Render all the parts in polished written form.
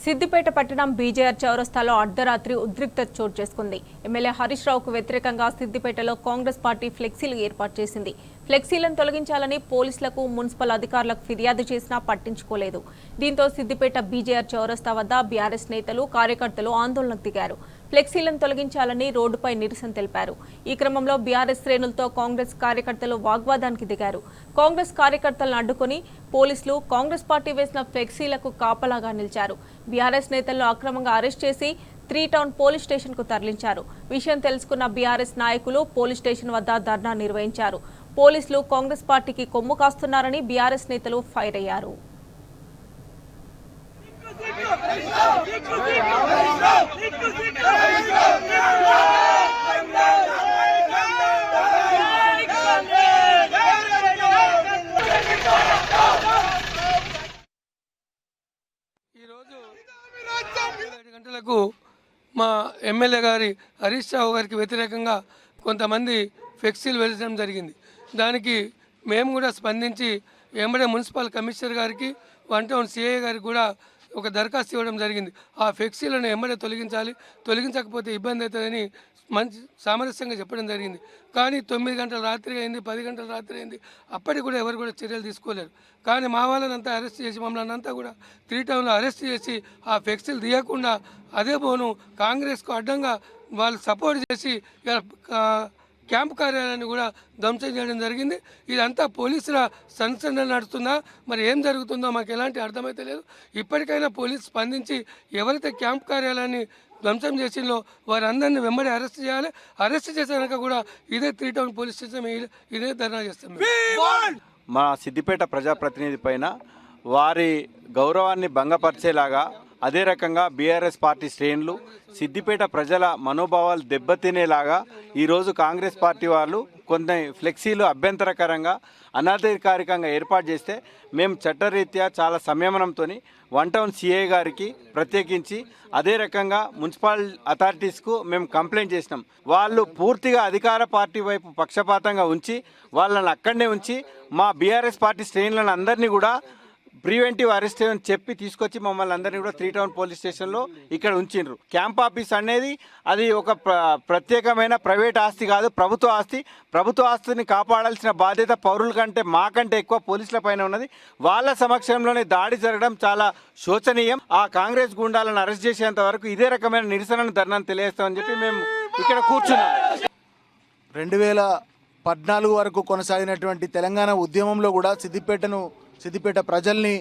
సిద్దిపేట పట్టణం బీజేఆర్ చౌరస్తాలో అర్ధరాత్రి ఉద్రిక్తత చోటు చేసుకుంది. ఎమ్మెల్యే హరీష్ రావుకు వ్యతిరేకంగా సిద్దిపేటలో కాంగ్రెస్ పార్టీ ఫ్లెక్సీలు ఏర్పాటు చేసింది. ఫ్లెక్సీలను తొలగించాలని పోలీసులకు, మున్సిపల్ అధికారులకు ఫిర్యాదు చేసినా పట్టించుకోలేదు. దీంతో సిద్దిపేట బీజేఆర్ చౌరస్తా వద్ద బీఆర్ఎస్ నేతలు, కార్యకర్తలు ఆందోళనకు దిగారు. ఫ్లెక్సీలను తొలగించాలని రోడ్డుపై నిరసన తెలిపారు. ఈ క్రమంలో బీఆర్ఎస్ శ్రేణులతో కాంగ్రెస్ కార్యకర్తలు వాగ్వాదానికి దిగారు. కాంగ్రెస్ కార్యకర్తలను అడ్డుకుని పోలీసులు కాంగ్రెస్ పార్టీ వేసిన ఫ్లెక్సీలకు కాపలాగా నిలిచారు. బీఆర్ఎస్ నేతలను అక్రమంగా అరెస్ట్ చేసి 3 టౌన్ పోలీస్ స్టేషన్ కు తరలించారు. విషయం తెలుసుకున్న బీఆర్ఎస్ నాయకులు పోలీస్ స్టేషన్ వద్ద ధర్నా నిర్వహించారు. పోలీసులు కాంగ్రెస్ పార్టీకి కొమ్ము కాస్తున్నారని బీఆర్ఎస్ నేతలు ఫైర్ అయ్యారు. గంటలకు మా ఎమ్మెల్యే గారి హరీష్ రావు గారికి వ్యతిరేకంగా కొంతమంది ఫ్లెక్సీలు వెలిచడం జరిగింది. దానికి మేము కూడా స్పందించి వెంబడే మున్సిపల్ కమిషనర్ గారికి, 1 టౌన్ సిఐ గారికి కూడా ఒక దరఖాస్తు ఇవ్వడం జరిగింది. ఆ ఫ్లెక్సీలను వెంబడే తొలగించాలి, తొలగించకపోతే ఇబ్బంది అవుతుందని మంచి సామరస్యంగా చెప్పడం జరిగింది. కానీ 9 గంటల రాత్రి అయింది, 10 గంటల రాత్రి అయింది, అప్పటికి కూడా ఎవరు కూడా చర్యలు తీసుకోలేరు. కానీ మా వాళ్ళనంతా అరెస్ట్ చేసి, మమ్మల్ని అంతా కూడా 3 టౌన్లో అరెస్ట్ చేసి ఆ ఫ్లెక్సీలు తీయకుండా అదే పోను కాంగ్రెస్కు అడ్డంగా వాళ్ళు సపోర్ట్ చేసి క్యాంప్ కార్యాలయాన్ని కూడా ధ్వంసం చేయడం జరిగింది. ఇదంతా పోలీసుల సంచలన నడుస్తుందా, మరి ఏం జరుగుతుందో మాకు ఎలాంటి అర్థమైతే లేదు. ఇప్పటికైనా పోలీసు స్పందించి ఎవరైతే క్యాంప్ కార్యాలయాన్ని ధ్వంసం చేసిందో వారందరినీ వెంబడి అరెస్ట్ చేయాలి. అరెస్ట్ చేసాక కూడా ఇదే 3 టౌన్ పోలీస్ స్టేషన్ ఇదే ధర్నా చేస్తాం. మా సిద్దిపేట ప్రజాప్రతినిధి పైన వారి గౌరవాన్ని భంగపరిచేలాగా, అదే రకంగా బీఆర్ఎస్ పార్టీ శ్రేణులు సిద్దిపేట ప్రజల మనోభావాలు దెబ్బతినేలాగా ఈరోజు కాంగ్రెస్ పార్టీ వాళ్ళు కొన్ని ఫ్లెక్సీలు అభ్యంతరకరంగా, అనధికారికంగా ఏర్పాటు చేస్తే మేము చట్టరీత్యా చాలా సంయమనంతో 1 టౌన్ సిఐ గారికి ప్రత్యేకించి, అదే రకంగా మున్సిపల్ అథారిటీస్కు మేము కంప్లైంట్ చేసినాం. వాళ్ళు పూర్తిగా అధికార పార్టీ వైపు పక్షపాతంగా ఉంచి వాళ్ళని అక్కడనే ఉంచి మా బీఆర్ఎస్ పార్టీ శ్రేణులను అందరినీ కూడా ప్రివెంటివ్ అరెస్ట్ అని చెప్పి తీసుకొచ్చి మమ్మల్ని అందరినీ కూడా 3 టౌన్ పోలీస్ స్టేషన్లో ఇక్కడ ఉంచిండ్రు. క్యాంప్ ఆఫీస్ అనేది అది ఒక ప్రత్యేకమైన ప్రైవేట్ ఆస్తి కాదు, ప్రభుత్వ ఆస్తి. ప్రభుత్వ ఆస్తిని కాపాడాల్సిన బాధ్యత పౌరుల కంటే మాకంటే ఎక్కువ పోలీసుల పైన ఉన్నది. వాళ్ళ సమక్షంలోనే దాడి జరగడం చాలా శోచనీయం. ఆ కాంగ్రెస్ గుండాలను అరెస్ట్ చేసేంత వరకు ఇదే రకమైన నిరసనను, ధర్నాను తెలియజేస్తామని చెప్పి మేము ఇక్కడ కూర్చున్నాం. 2014 వరకు కొనసాగినటువంటి తెలంగాణ ఉద్యమంలో కూడా సిద్దిపేట ప్రజల్ని,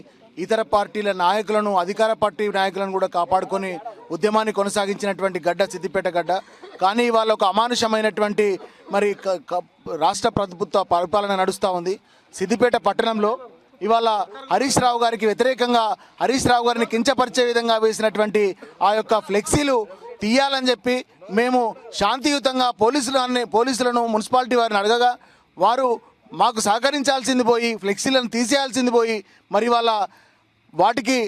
ఇతర పార్టీల నాయకులను, అధికార పార్టీ నాయకులను కూడా కాపాడుకొని ఉద్యమాన్ని కొనసాగించినటువంటి గడ్డ సిద్దిపేట గడ్డ. కానీ ఇవాళ ఒక అమానుషమైనటువంటి మరి రాష్ట్ర ప్రభుత్వ పరిపాలన నడుస్తూ ఉంది. సిద్దిపేట పట్టణంలో ఇవాళ హరీష్ రావు గారికి వ్యతిరేకంగా, హరీష్ రావు గారిని కించపరిచే విధంగా వేసినటువంటి ఆ యొక్క ఫ్లెక్సీలు తీయాలని చెప్పి మేము శాంతియుతంగా పోలీసులను, మున్సిపాలిటీ వారిని అడగగా వారు మాకు సహకరించాల్సింది పోయి ఫ్లెక్సీలను తీసేయాల్సింది పోయి మరి వాళ్ళ వాటికి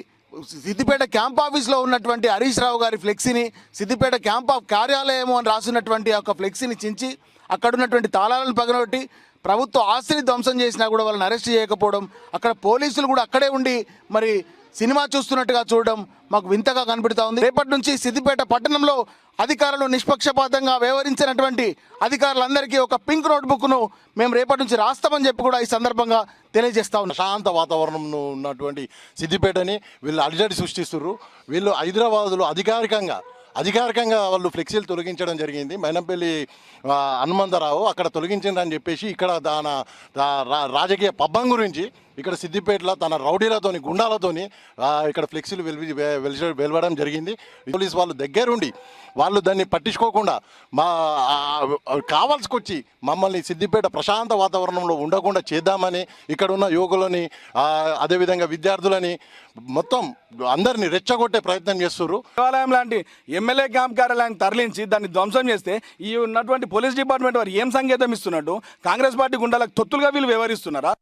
సిద్దిపేట క్యాంప్ ఆఫీస్లో ఉన్నటువంటి హరీష్ రావు గారి ఫ్లెక్సీని, సిద్దిపేట క్యాంప్ ఆఫ్ కార్యాలయము అని రాసినటువంటి ఒక ఫ్లెక్సీని చించి అక్కడున్నటువంటి తాళాలను పగలగొట్టి ప్రభుత్వ ఆస్తిని ధ్వంసం చేసినా కూడా వాళ్ళని అరెస్ట్ చేయకపోవడం, అక్కడ పోలీసులు కూడా అక్కడే ఉండి మరి సినిమా చూస్తున్నట్టుగా చూడడం మాకు వింతగా కనబడుతూ ఉంది. రేపటి నుంచి సిద్దిపేట పట్టణంలో అధికారులు నిష్పక్షపాతంగా వ్యవహరించినటువంటి అధికారులందరికీ ఒక పింక్ నోట్బుక్ను మేము రేపటి నుంచి రాస్తామని చెప్పి కూడా ఈ సందర్భంగా తెలియజేస్తా ఉన్నాం. శాంత వాతావరణం ఉన్నటువంటి సిద్దిపేటని వీళ్ళు అలజడి సృష్టిస్తున్నారు. వీళ్ళు హైదరాబాదులో అధికారికంగా వాళ్ళు ఫ్లెక్సీలు తొలగించడం జరిగింది. మైనంపల్లి హనుమంతరావు అక్కడ తొలగించిందని చెప్పేసి ఇక్కడ రాజకీయ పబ్బం గురించి ఇక్కడ సిద్దిపేటలో తన రౌడీలతోని, గుండాలతోని ఇక్కడ ఫ్లెక్సీలు వెలువడం జరిగింది. పోలీస్ వాళ్ళు దగ్గరుండి వాళ్ళు దాన్ని పట్టించుకోకుండా కావాల్సుకొచ్చి మమ్మల్ని సిద్దిపేట ప్రశాంత వాతావరణంలో ఉండకుండా చేద్దామని ఇక్కడ ఉన్న యువకులని, అదేవిధంగా విద్యార్థులని మొత్తం అందరినీ రెచ్చగొట్టే ప్రయత్నం చేస్తున్నారు. దేవాలయం లాంటి ఎమ్మెల్యే క్యాంప్ కార్యాలయాన్ని తరలించి దాన్ని ధ్వంసం చేస్తే ఈ ఉన్నటువంటి పోలీస్ డిపార్ట్మెంట్ వారు ఏం సంకేతం ఇస్తున్నట్టు? కాంగ్రెస్ పార్టీ గుండాలకు తొత్తులుగా వీళ్ళు వ్యవహరిస్తున్నారా?